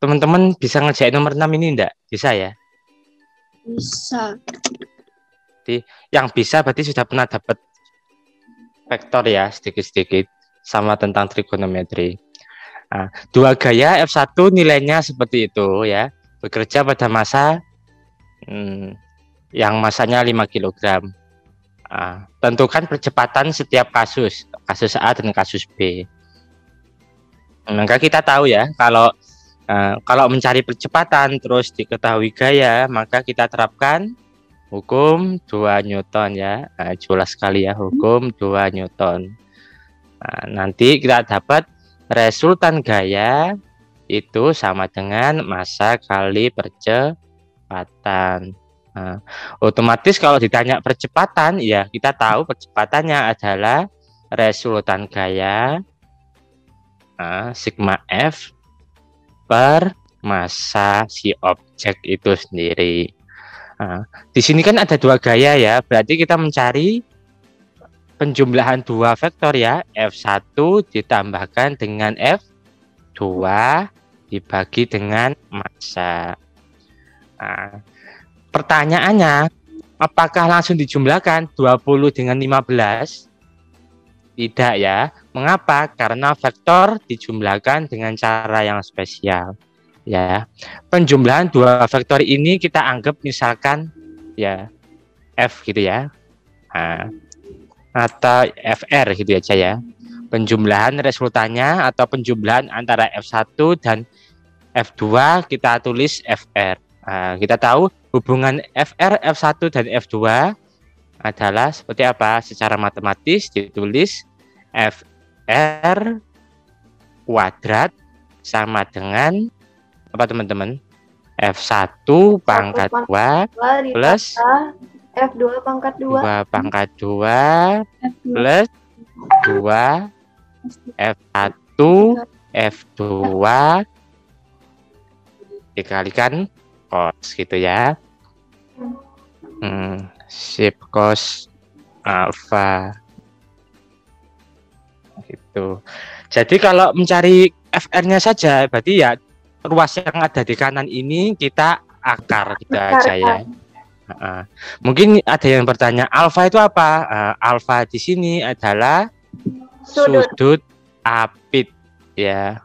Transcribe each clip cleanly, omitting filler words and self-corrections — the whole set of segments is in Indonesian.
Teman-teman bisa ngerjain nomor 6 ini enggak? Bisa ya? Bisa. Jadi yang bisa berarti sudah pernah dapat vektor ya, sedikit-sedikit sama tentang trigonometri. Nah, dua gaya F1 nilainya seperti itu ya. Bekerja pada massa yang masanya 5 kg. Tentukan percepatan setiap kasus A dan kasus B. Maka kita tahu ya, kalau mencari percepatan terus diketahui gaya, maka kita terapkan hukum 2 Newton ya. Jelas sekali ya, hukum 2 Newton. Nanti kita dapat resultan gaya itu sama dengan massa kali percepatan. Otomatis kalau ditanya percepatan, ya kita tahu percepatannya adalah resultan gaya sigma F per massa si objek itu sendiri. Di sini kan ada dua gaya ya, berarti kita mencari penjumlahan dua vektor ya, F1 ditambahkan dengan F2 dibagi dengan massa. Pertanyaannya, apakah langsung dijumlahkan 20 dengan 15? Tidak ya. Mengapa? Karena vektor dijumlahkan dengan cara yang spesial. Ya. Penjumlahan dua vektor ini kita anggap misalkan ya F gitu ya. Atau FR gitu aja ya. Penjumlahan resultannya atau penjumlahan antara F1 dan F2 kita tulis FR. Kita tahu hubungan FR, F1 dan F2 adalah seperti apa? Secara matematis ditulis FR kuadrat sama dengan apa teman-teman? F1 pangkat 2 plus F2 pangkat 2 pangkat 2 plus 2 F1 F2 dikalikan cos gitu ya. Sip cos alfa gitu. Jadi kalau mencari FR-nya saja berarti ya ruas yang ada di kanan ini kita akar gitu aja ya. Mungkin ada yang bertanya alfa itu apa? Alfa di sini adalah sudut apit ya.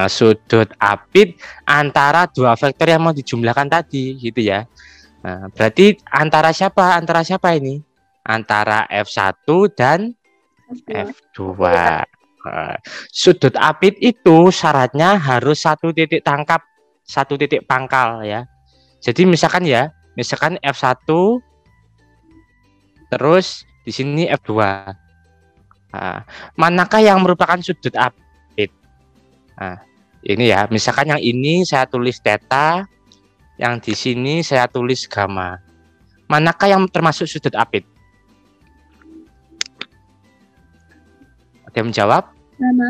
Sudut apit antara dua vektor yang mau dijumlahkan tadi gitu ya. Berarti antara siapa? Antara siapa ini? Antara F1 dan F2. Sudut apit itu syaratnya harus satu titik tangkap, satu titik pangkal ya. Jadi misalkan F1 terus di sini F2. Manakah yang merupakan sudut apit? Ini ya, misalkan yang ini saya tulis theta, yang di sini saya tulis gamma. Manakah yang termasuk sudut apit? Ada yang menjawab? Gamma.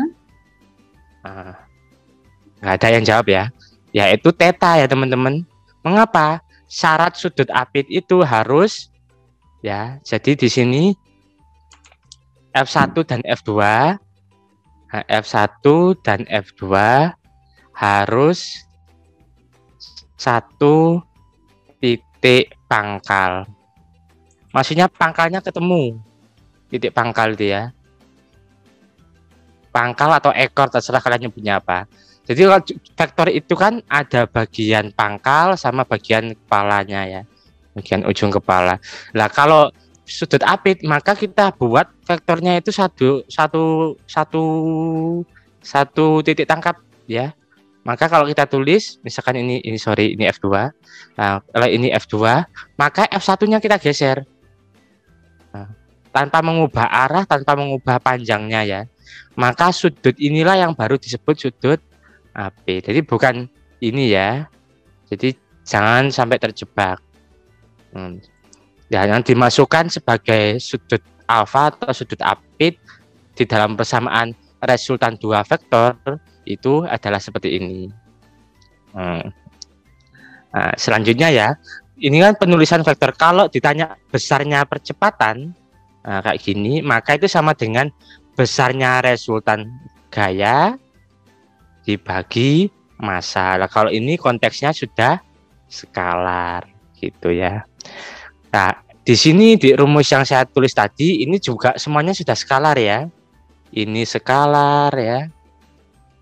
Nggak ada yang jawab ya. Yaitu theta ya teman-teman. Mengapa? Syarat sudut apit itu harus ya. Jadi di sini F1 dan F2 F1 dan F2 harus satu titik pangkal. Maksudnya pangkalnya ketemu. Titik pangkal itu ya. Pangkal atau ekor terserah kalian nyebutnya apa. Jadi kalau vektor itu kan ada bagian pangkal sama bagian kepalanya ya. Bagian ujung kepala. Nah, kalau sudut apit maka kita buat vektornya itu satu titik tangkap ya. Maka kalau kita tulis misalkan ini F2. Nah, kalau ini F2 maka F1-nya kita geser. Tanpa mengubah arah, tanpa mengubah panjangnya ya. Maka sudut inilah yang baru disebut sudut apit. Jadi bukan ini ya. Jadi jangan sampai terjebak. Yang dimasukkan sebagai sudut alfa atau sudut apit di dalam persamaan resultan dua vektor itu adalah seperti ini. Selanjutnya ya, ini kan penulisan vektor. Kalau ditanya besarnya percepatan kayak gini, maka itu sama dengan besarnya resultan gaya dibagi massa. Nah, kalau ini konteksnya sudah skalar gitu ya. Nah, di sini di rumus yang saya tulis tadi ini juga semuanya sudah skalar ya. Ini skalar ya.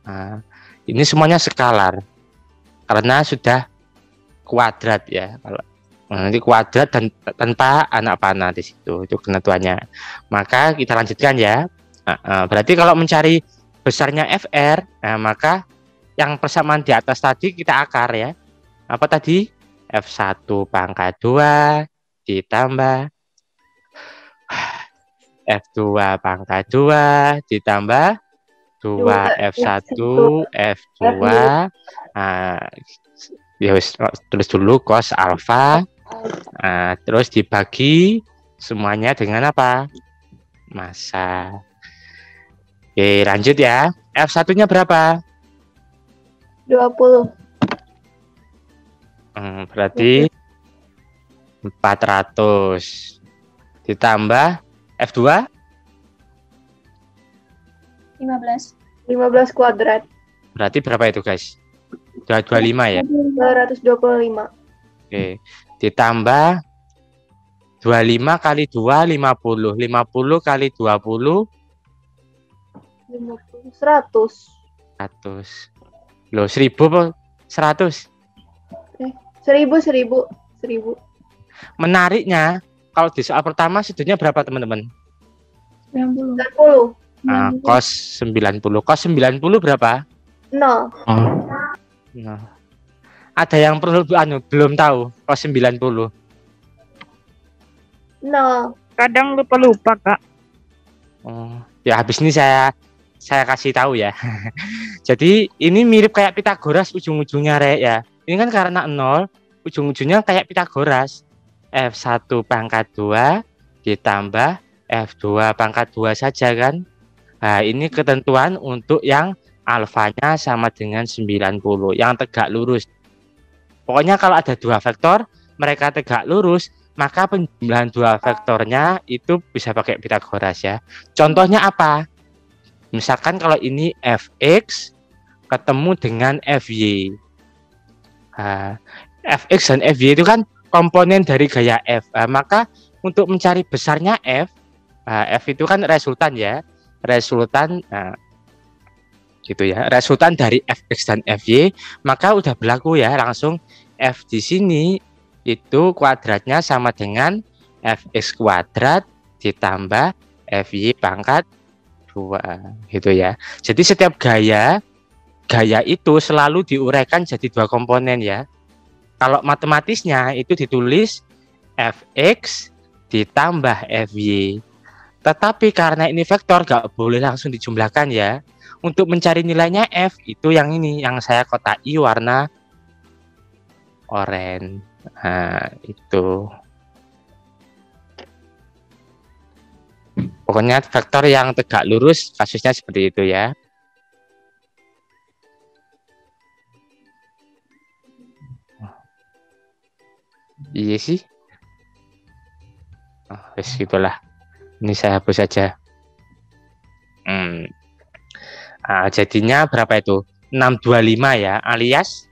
Nah, ini semuanya skalar karena sudah kuadrat ya. Kalau nanti kuadrat dan tanpa anak panah di situ itu penentuannya. Maka kita lanjutkan ya. Berarti kalau mencari besarnya FR, nah maka yang persamaan di atas tadi kita akar ya. Apa tadi? F1 pangkat 2 ditambah F2 pangkat 2 ditambah 2 F1 F2. Nah, ya tulis dulu cos alfa. Nah, terus dibagi semuanya dengan apa? Massa. Oke, lanjut ya. F1-nya berapa? 20. Berarti 400 ditambah F2 15. 15 kuadrat. berarti berapa itu guys? 225 ya? 225. Oke, ditambah 25 kali 2 50. 50 kali 20 50. 100. 100. Loh, 1000 apa 100? 1000. Menariknya, kalau di soal pertama sudutnya berapa teman-teman? 90. Nah, cos 90. Cos 90 berapa? 0. Nah, ada yang perlu belum tahu cos 90? 0. Kadang lupa Kak. Oh, ya habis ini saya kasih tahu ya. Jadi ini mirip kayak Pitagoras ujung-ujungnya Rek ya. Ini kan karena 0, ujung-ujungnya kayak Pitagoras. F1 pangkat 2 ditambah F2 pangkat 2 saja kan. Nah, ini ketentuan untuk yang alfanya sama dengan 90, yang tegak lurus. Pokoknya kalau ada dua vektor, mereka tegak lurus, maka penjumlahan dua vektornya itu bisa pakai Pitagoras ya. Contohnya apa? Misalkan kalau ini Fx ketemu dengan Fy. Nah, Fx dan Fy itu kan komponen dari gaya F. Nah, maka untuk mencari besarnya F, F itu kan resultan ya. Resultan gitu ya. Resultan dari Fx dan Fy, maka udah berlaku ya, langsung F di sini itu kuadratnya sama dengan Fx kuadrat ditambah Fy pangkat 2 gitu ya. Jadi setiap gaya itu selalu diuraikan jadi dua komponen ya. Kalau matematisnya itu ditulis Fx ditambah Fy. Tetapi karena ini vektor nggak boleh langsung dijumlahkan ya. Untuk mencari nilainya F itu yang ini, yang saya kotai warna oranye. Nah, itu. Pokoknya vektor yang tegak lurus kasusnya seperti itu ya. Iya sih. Oh, gitulah. Ini saya hapus saja. Jadinya berapa itu? 625 ya, alias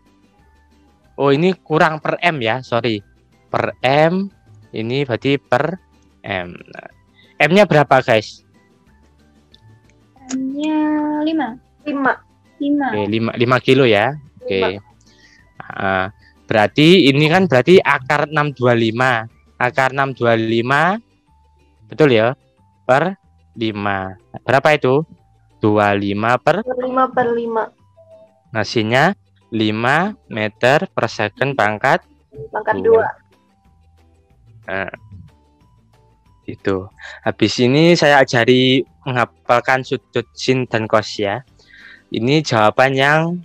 oh ini kurang per M ya, sorry. Per M, ini berarti per M. M-nya berapa guys? M-nya 5. Oke, 5 kilo ya. Oke. Berarti ini kan berarti akar 625. Akar 625 betul ya? Per 5. Berapa itu? 25 per 5. Nasinya 5 meter per second pangkat 2. Nah, itu. Habis ini saya ajari menghafalkan sudut sin dan cos ya. Ini jawaban yang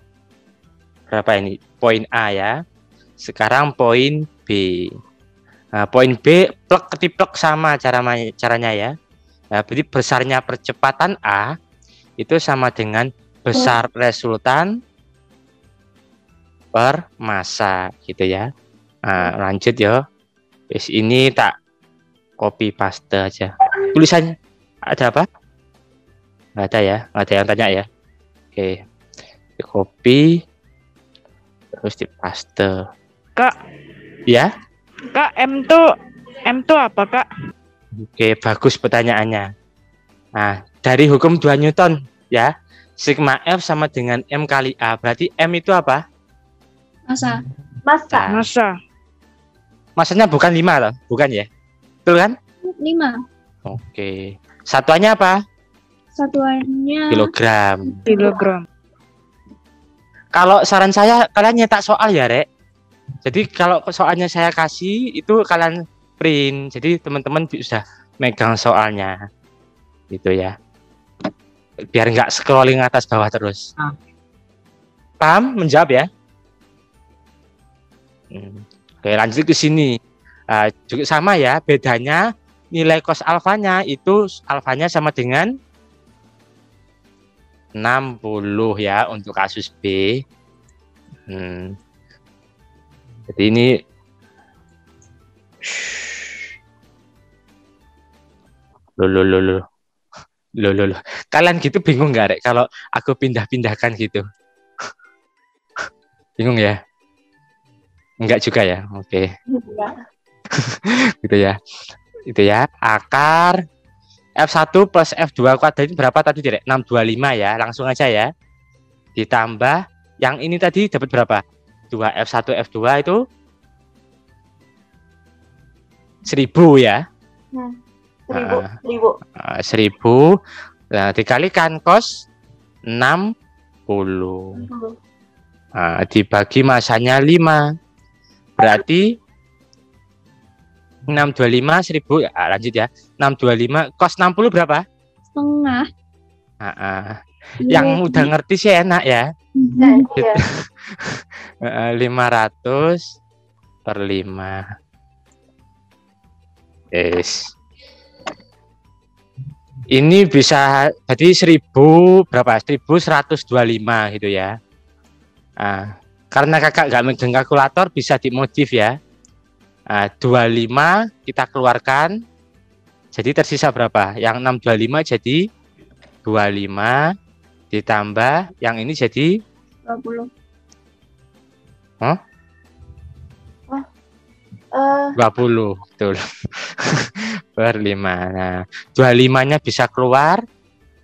berapa ini? Poin A ya. Sekarang poin B. Nah, poin B plek ketiplek sama caranya ya. Nah, berarti besarnya percepatan A itu sama dengan besar resultan per massa gitu ya. Nah, lanjut ya. Wis ini tak copy paste aja. Tulisannya ada apa? Nggak ada ya, nggak ada yang tanya ya. Oke, copy terus dipaste. Kak, Ya, Kak, M tuh apa, Kak? oke, bagus pertanyaannya. Nah, dari hukum 2 Newton ya, sigma F sama dengan M kali A. Berarti M itu apa? Masa. Masa. Nah, Masa. masanya bukan 5 loh, bukan ya? Betul kan? 5. Oke. Satuannya apa? Satuannya Kilogram. Kilogram. Kalau saran saya kalian nyetak soal ya, Rek. Jadi kalau soalnya saya kasih itu kalian print. Jadi teman-teman bisa megang soalnya. Gitu ya. Biar nggak scrolling atas bawah terus. Paham? Menjawab ya? Oke, lanjut ke sini. Juga sama ya, bedanya nilai cos alfanya itu alfanya sama dengan 60 ya untuk kasus B. Jadi ini loh. Kalian gitu bingung nggak, Rek? Kalau aku pindah-pindahkan gitu, bingung ya? Enggak juga ya? Oke. Enggak. Gitu ya. Itu ya. Akar F1 plus F2 kuadrat itu berapa tadi, Rek? 625 ya. Langsung aja ya. Ditambah yang ini tadi dapat berapa? 2 F1 F2 itu 1000 ya. 1000. 1000. Nah, dikalikan cos 60. Nah, dibagi masanya 5. Berarti 625 1000 ya, lanjut ya. 625 cos 60 berapa? setengah. Yang udah ngerti sih enak ya. Iya. 500 per 5. Yes. Ini bisa jadi 1000 berapa? 1125 gitu ya. Karena kakak nggak megang kalkulator bisa dimodif ya. 25 kita keluarkan. Jadi tersisa berapa? Yang 625 jadi 25 ditambah yang ini jadi 20. 20, betul. Per 5. Nah, 25-nya bisa keluar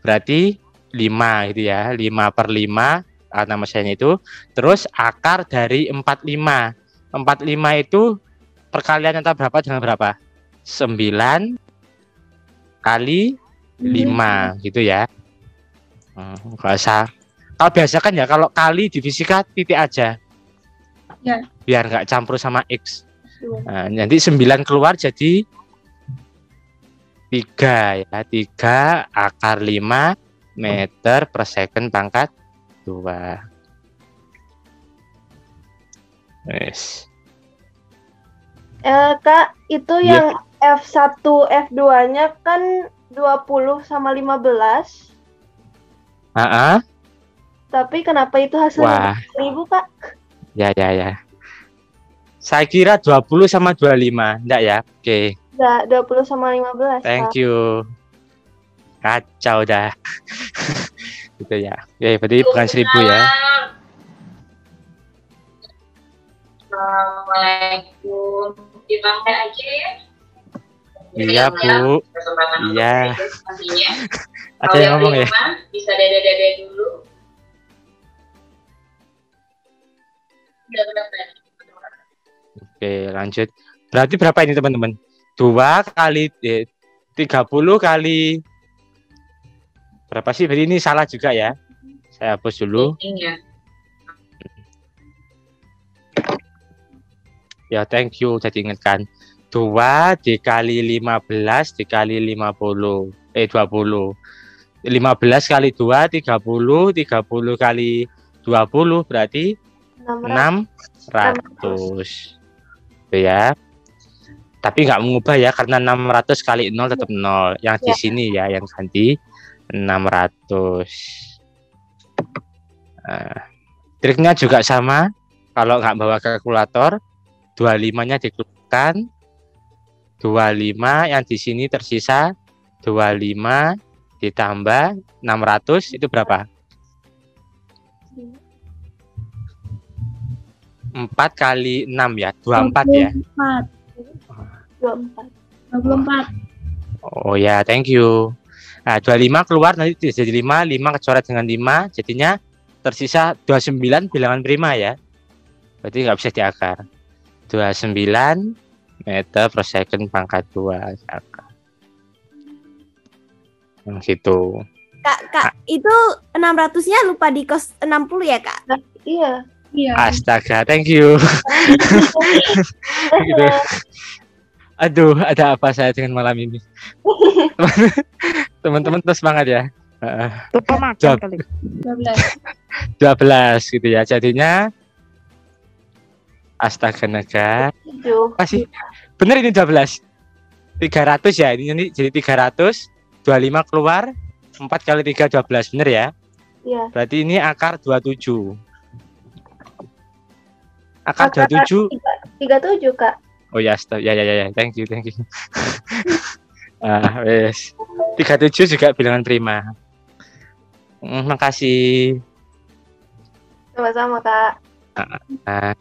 berarti 5 gitu ya. 5 per 5 nama saya itu. Terus akar dari 45. 45 itu perkalian antara berapa dengan berapa? 9 kali 5 gitu ya. Kalau biasa kan ya kalau kali divisikan titik aja. Ya. Biar nggak campur sama X. Nah, nanti 9 keluar jadi 3 ya. 3 akar 5 meter per second pangkat 2. Yes. Kak, itu yang F1, F2-nya kan 20 sama 15. Tapi kenapa itu hasilnya 1000, Kak? Ya. Saya kira 20 sama 25, enggak ya? Oke. Enggak, 20 sama 15. Thank Kak. you. Kacau dah. Gitu ya. Oke, berarti bukan 1000 ya. Assalamualaikum. Dipakai aja ya. Iya, Bu. Iya. Ada yang ngomong ya? Bisa dada-dada dulu. Oke, lanjut. Berarti berapa ini teman-teman? 2 kali 30 kali berapa sih? Berarti ini salah juga ya. Saya hapus dulu. Ya, thank you. Jadi ingatkan. 2 dikali 15 dikali 50. 20. 15 kali 2, 30. 30 kali 20 berarti 600. Itu ya. Tapi nggak mengubah ya karena 600 kali 0 tetap 0. Yang di sini ya yang ganti 600. Triknya juga sama. Kalau nggak bawa kalkulator, 25-nya dikeluarkan. 25 yang di sini tersisa 25 ditambah 600 itu berapa? 4 kali 6 ya, 24 ya. 24. 24. 24. Oh ya, thank you. Nah, 25 keluar nanti jadi 5, 5 kecoret dengan 5, jadinya tersisa 29 bilangan prima ya. Berarti nggak bisa diakar. 29 meter per second pangkat 2 akar. Gitu. Kak, itu 600-nya lupa di kos 60 ya, Kak? Iya. Iya. Astaga, thank you. Gitu. Aduh, ada apa saya dengan malam ini? Teman-teman terus semangat ya. Lupa makan Jawab. kali. 12. 12 gitu ya. Jadinya astaga naga. 7. Masih bener ini 12. 300 ya. Ini jadi 300. 25 keluar. 4 kali 3 12 bener ya. Iya. Berarti ini akar 27. Akar 27. 37, Kak. Oh ya, ya. Thank you. Wes. 37 juga bilangan prima. Makasih. Sama-sama, Kak. Ah.